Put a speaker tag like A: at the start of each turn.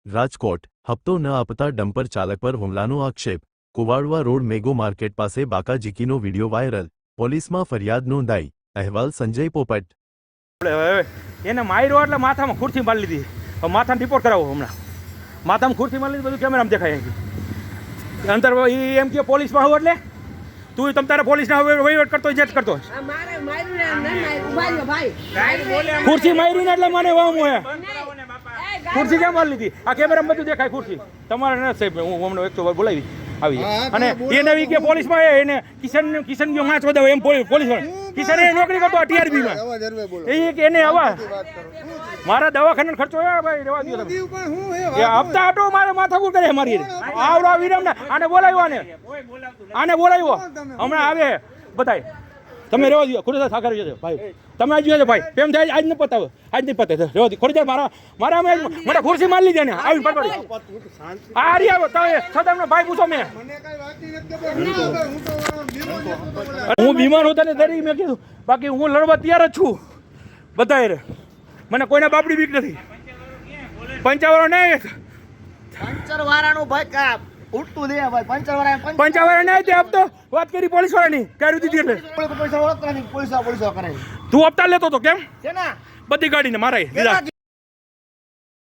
A: રાજકોટ હપ્તો ન આપતા ડમ્પર ચાલક પર હુમલાનો આક્ષેપ। કુવાડવા રોડ મેગો માર્કેટ પાસે બાકાજીકીનો વિડીયો વાયરલ। પોલીસમાં ફરિયાદ નોંધાઈ। અહેવાલ સંજય પોપટ।
B: એને માર્યો એટલે માથામાં ખુરશી મારી લીધી। માથામાં રિપોર્ટ કરાવો હમણાં। માથામાં ખુરશી મારી લીધી, બધું કેમેરામાં દેખાય। અંતર એમ કે પોલીસમાં આવું એટલે તું તમ તારે પોલીસના વહીવટ કરતો જેટ કરતો ખુરશી મારી ને એટલે મને વામ હોય ખુરશી કેમ મારી લીધી? આ કેમેરામાં બધું દેખાય ખુરશી તમારે ન સાહેબ, હું હમણાં 100 વાર બોલાવી આવી અને એને એવી કે પોલીસમાં એને કિશન ગયો માછ વધાવે એમ પોલીસ કિશન એ નોકરી કરતો TRB માં એ કે એને આવા મારા દવાખાનાનો ખર્ચો ભાઈ રેવા દો તમે હપ્તા આટો મારે માથાકૂટ કરે મારી આવડો વિરમને આને બોલાવ્યો આને બોલાવ્યો હમણાં આવે બતાય તમે રેવા દો ખુરશી સાકર જજો ભાઈ તમે આજ જોજો ભાઈ કેમ થાય આજ ન પતાવો આજ નહીં પતે રેવા દો ખોડી મારા મને ખુરશી મારી લીધી ને આવી પડપડી આ રી આવો તમે સદામનો ભાઈ પૂછો મેં હું બીમાર હોતા ને દરી મેં કીધું બાકી હું લડવા તૈયાર જ છું બતાય રે મને કોઈના બાપડી બીક નથી 55 નહીં
C: પંચર વાળાનું ભાઈ કા ઉઠતું દે ભાઈ પંચર વાળા
B: 55 નહીં તે હપ્તો વાત કરી પોલીસ વાળાની કરી દીધી એટલે
C: પૈસા ઓળખતા નહીં પોલીસ કરે
B: તું હપ્તા લેતો તો કેમ
C: છે ને
B: બધી ગાડીને મારાય દીધા